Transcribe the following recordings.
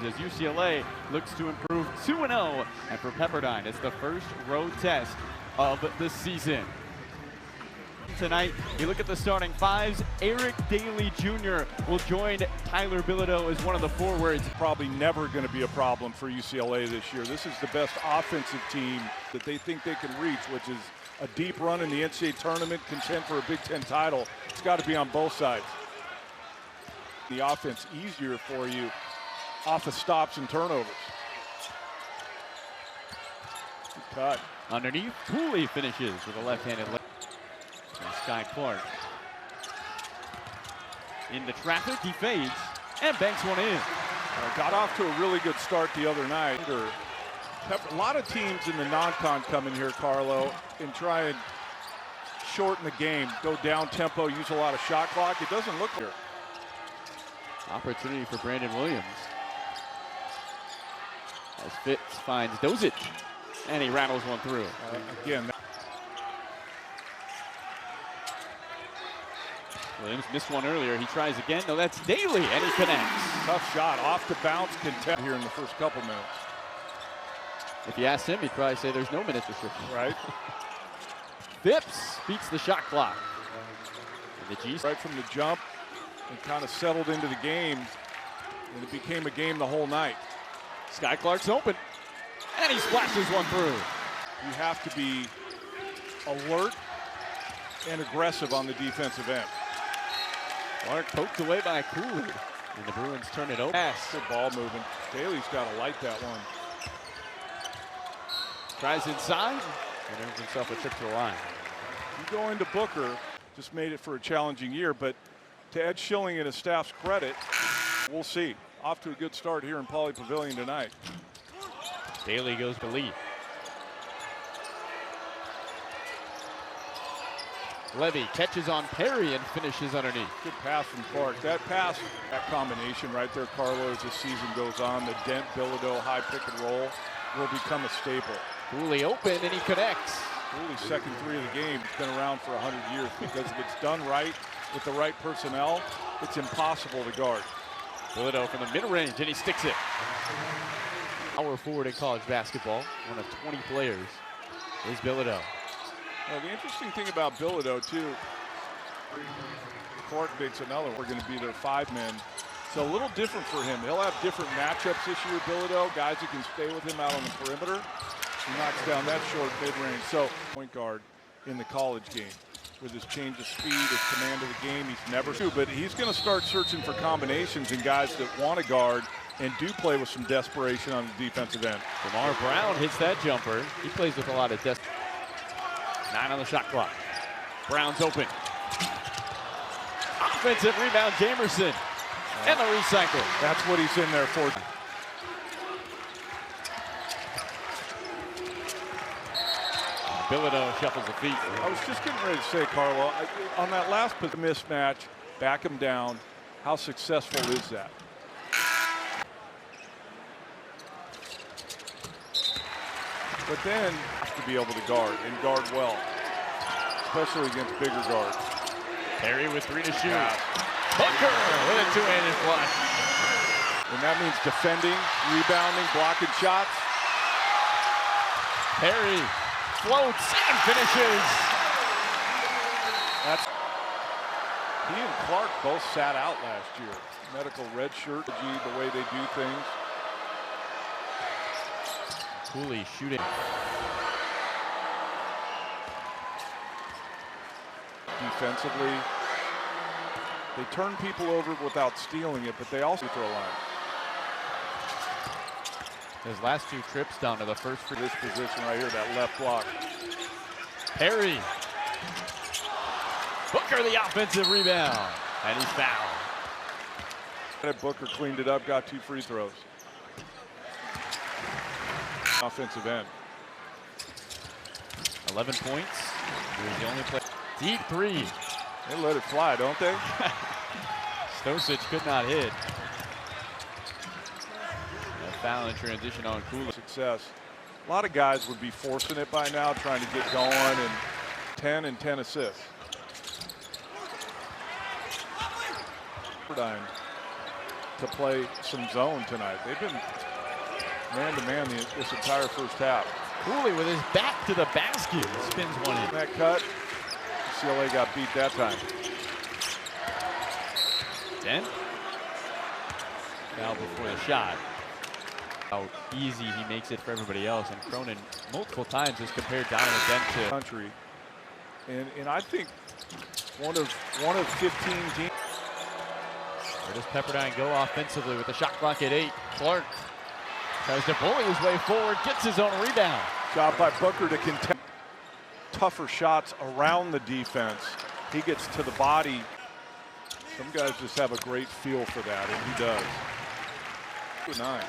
as UCLA looks to improve 2-0. And for Pepperdine, it's the first road test of the season. Tonight, you look at the starting fives. Eric Daly Jr. will join Tyler Bilodeau as one of the forwards. Probably never going to be a problem for UCLA this year. This is the best offensive team that they think they can reach, which is a deep run in the NCAA tournament, contend for a Big Ten title. It's got to be on both sides. The offense easier for you off of stops and turnovers. Good cut. Underneath, Cooley finishes with a left-handed leg. Sky Clark into traffic, he fades and banks one in. Got off to a really good start the other night. A lot of teams in the non-con come in here, Carlo, and try and shorten the game, go down tempo, use a lot of shot clock. It doesn't look here. Opportunity for Brandon Williams. As Fitz finds Dozic, and he rattles one through. Again. Williams missed one earlier. He tries again. No, that's Daly, and he connects. Tough shot off the bounce contest here in the first couple minutes. If you asked him, he'd probably say there's no minute restriction. Right. Phipps beats the shot clock. And the G right from the jump and kind of settled into the game, and it became a game the whole night. Sky Clark's open, and he splashes one through. You have to be alert and aggressive on the defensive end. Clark poked away by Cooley, and the Bruins turn it over. Pass. Good ball moving. Daly's got to light that one. Tries inside, and earns himself a trip to the line. You go into Booker, just made it for a challenging year, but to Ed Schilling and his staff's credit, we'll see. Off to a good start here in Pauley Pavilion tonight. Daly goes to lead. Levy catches on Perry and finishes underneath. Good pass from Clark. That pass, that combination right there, Carlo, as the season goes on, the Dent Bilodeau high pick and roll will become a staple. Cooley open and he connects. Cooley's second three of the game. It's been around for 100 years because if it's done right with the right personnel, it's impossible to guard. Bilodeau from the mid-range, and he sticks it. Power forward in college basketball, one of 20 players, is Bilodeau. Well, the interesting thing about Bilodeau, too, Clark makes another. We're going to be their five men. So a little different for him. He'll have different matchups this year, Bilodeau, guys who can stay with him out on the perimeter. He knocks down that short mid-range. So point guard in the college game. With his change of speed, his command of the game, he's never but he's going to start searching for combinations and guys that want to guard and do play with some desperation on the defensive end. Lamar Brown hits that jumper. He plays with a lot of 9 on the shot clock. Brown's open. Offensive rebound, Jamerson. And the recycle. That's what he's in there for. Bilodeau shuffles the feet. I was just getting ready to say, Carlo, on that last mismatch, back him down. How successful is that? But then to be able to guard and guard well, especially against bigger guards. Perry with 3 to shoot. Yeah. Booker with a two-handed flush. And that means defending, rebounding, blocking shots. Perry floats and finishes. He and Clark both sat out last year. Medical red shirt, the way they do things. Cooley shooting. Defensively, they turn people over without stealing it, but they also throw a line. His last 2 trips down to the first for this position right here, that left block. Perry. Booker the offensive rebound, and he's fouled. Booker cleaned it up, got 2 free throws. Offensive end. 11 points. He was the only player. Deep 3. They let it fly, don't they? Stosic could not hit. A foul in transition on Cooley. Success. A lot of guys would be forcing it by now, trying to get going, and 10 and 10 assists. Pepperdine to play some zone tonight. They've been man-to-man this entire first half. Cooley with his back to the basket spins one in. That cut, UCLA got beat that time. Dent. Now before the shot. How easy he makes it for everybody else. And Cronin multiple times has compared Donovan Dent to country. And I think one of 15 teams. Where does Pepperdine go offensively with the shot clock at 8? Clark tries to bully his way forward, gets his own rebound. Job by Booker to contest tougher shots around the defense. He gets to the body. Some guys just have a great feel for that, and he does. 9.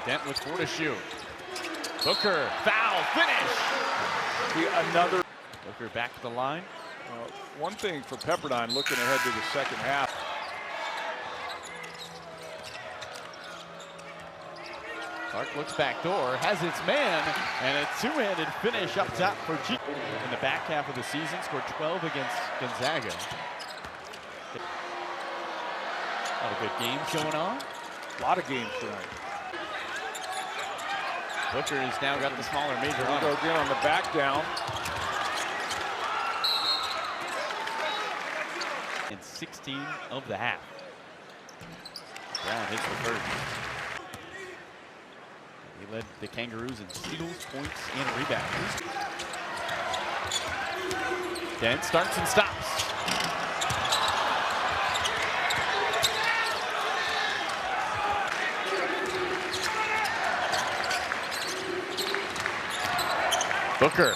Dent with 4 to shoot. Booker, foul, finish! Another. Booker back to the line. One thing for Pepperdine, looking ahead to the second half. Clark looks back door, has its man, and a two-handed finish up top for G. In the back half of the season, scored 12 against Gonzaga. A lot of good games going on. A lot of games tonight. Booker has now got the smaller major on. Go again on the back down. In 16 of the half. Brown hits the first. He led the Kangaroos in steals, points, and rebounds. Dent starts and stops. Booker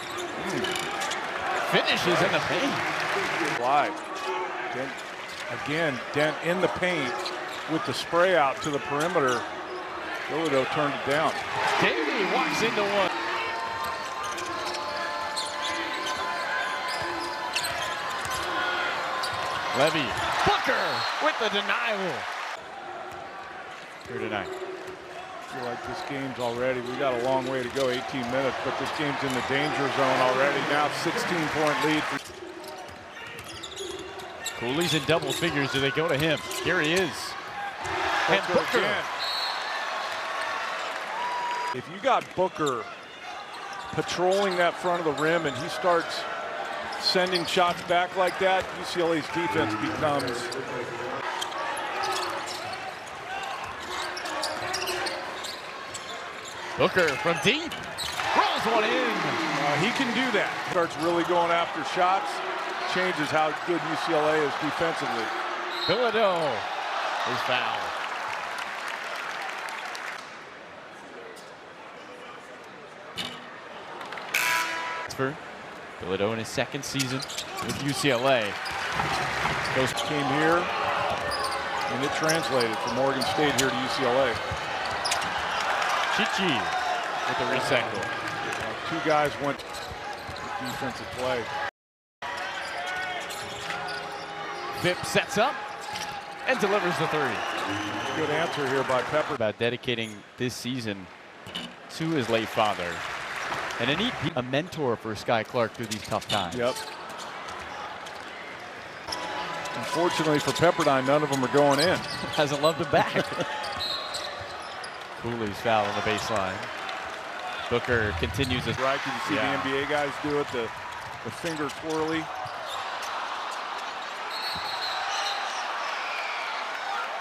finishes in the paint. Live. Dent, again, Dent in the paint with the spray out to the perimeter. Bilodeau turned it down. Davey walks into one. Levy. Booker with the denial. Here tonight. I feel like this game's already, we got a long way to go, 18 minutes, but this game's in the danger zone already. Now 16-point lead. Cooley's in double figures. Do they go to him? Here he is. And Booker. Again. If you got Booker patrolling that front of the rim and he starts sending shots back like that, UCLA's defense becomes. Booker from deep. Rolls one in. He can do that. Starts really going after shots. Changes how good UCLA is defensively. Bilodeau is fouled. Bilodeau in his second season with UCLA. Came here, and it translated from Oregon State here to UCLA. Chichi with the recycle. Two guys went defensive play. Vip sets up and delivers the 3. Good answer here by Pepper. About dedicating this season to his late father. And a mentor for Sky Clark through these tough times. Yep. Unfortunately for Pepperdine, none of them are going in. Hasn't loved him back. Cooley's foul on the baseline. Booker continues his right. You see the NBA guys do it, the finger twirly.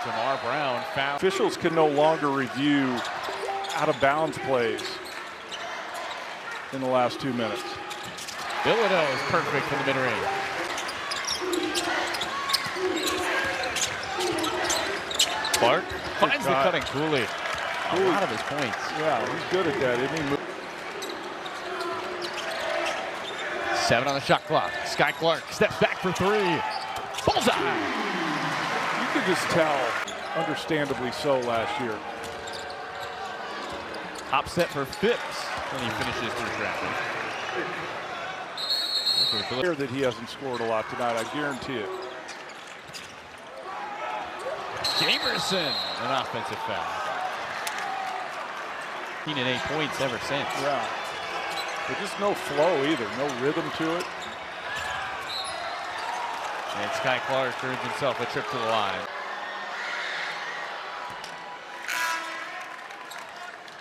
Jamar Brown foul. Officials can no longer review out of bounds plays in the last 2 minutes. Bilodeau is perfect from the mid-range. Clark finds the cutting Cooley. A lot of his points. Yeah, he's good at that, isn't he? 7 on the shot clock. Sky Clark steps back for 3. Bullseye! You could just tell, understandably so, last year. Top set for Phipps when he finishes through traffic. Clear that he hasn't scored a lot tonight, I guarantee it. Jamerson, an offensive foul. 8 points ever since. Yeah. But just no flow either, no rhythm to it. And Sky Clark earns himself a trip to the line.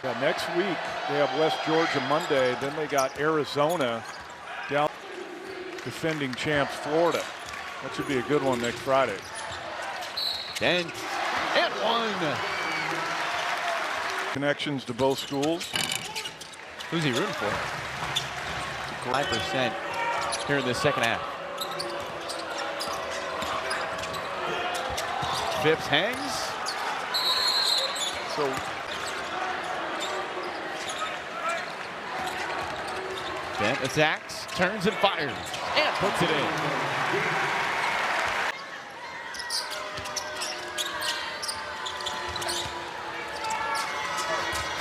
Yeah, next week they have West Georgia Monday. Then they got Arizona down, defending champs Florida. That should be a good one next Friday. Dent and one. Connections to both schools. Who's he rooting for? 5% here in the second half. Phipps hangs. So Dent attacks, turns and fires, and puts it in.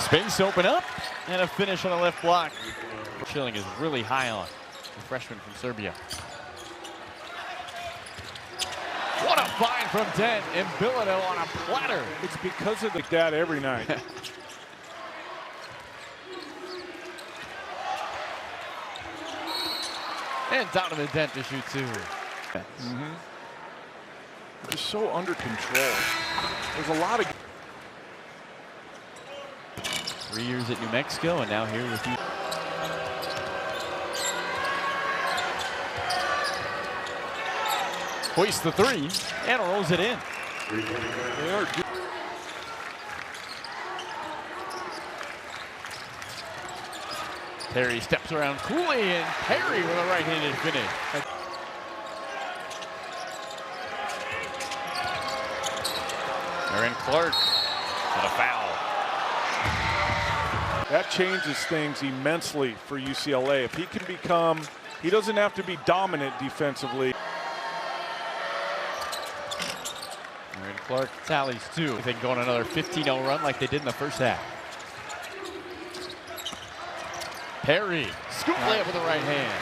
Space open up, and a finish on the left block. Schilling is really high on the freshman from Serbia. What a find from Dent, and Bilodeau on a platter. it's because of that every night. And Donovan Dent to shoot two. Just so under control. There's a lot of 3 years at New Mexico, and now here with you. Hoists the three and rolls it in. they are good. Perry steps around Cooley, and Perry with a right-handed finish. Aaron Clark and a foul. That changes things immensely for UCLA. If he can become, he doesn't have to be dominant defensively. Aaron Clark tallies two. If they can go on another 15-0 run like they did in the first half. Perry, scoop layup with the right hand.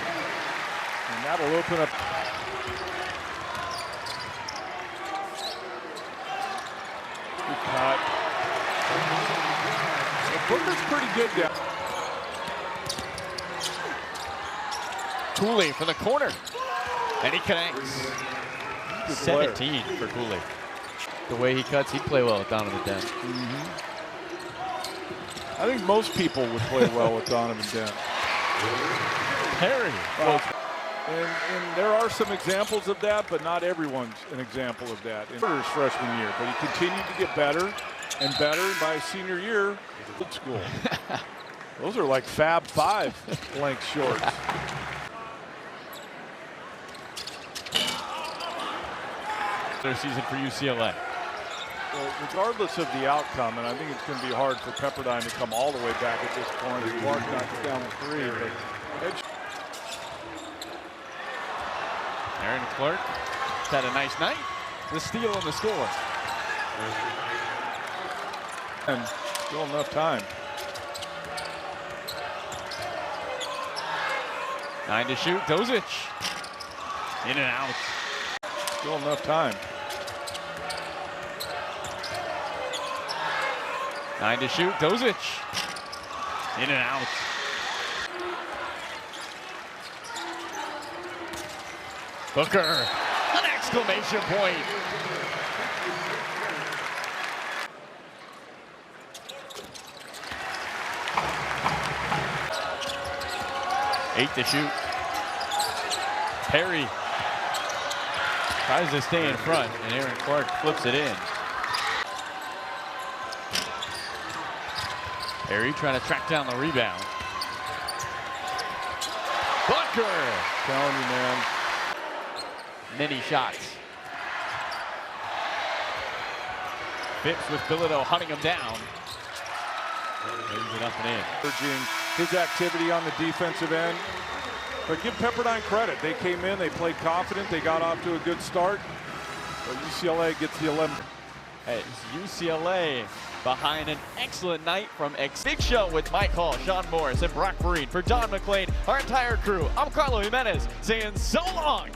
And that'll open up. Good cut. Booker's pretty good down. Cooley for the corner, and he connects. Good 17 for Cooley. The way he cuts, he'd play well with Donovan Dent. I think most people would play well with Donovan Dent. Perry. And there are some examples of that, but not everyone's an example of that in his freshman year. But he continued to get better and better by his senior year. Old school. Those are like Fab Five length shorts. Their season for UCLA. Well, regardless of the outcome, and I think it's going to be hard for Pepperdine to come all the way back at this point. Clark knocks down the three. But Aaron Clark had a nice night. The steal and the score. and still enough time. 9 to shoot. Dozic. In and out. Still enough time. 9 to shoot. Dozic. In and out. Booker. An exclamation point. Eight to shoot. Perry tries to stay in front, and Aaron Clark flips it in. Perry trying to track down the rebound. Booker! Telling you, man. Many shots. Phipps with Bilodeau hunting him down. Moves it up and in. Urging his activity on the defensive end. But give Pepperdine credit. They came in, they played confident, they got off to a good start. But UCLA gets the 11. It's UCLA behind an excellent night from Big Show with Mike Hall, Sean Morris, and Brock Breen. For Don McLean, our entire crew, I'm Carlo Jimenez saying so long.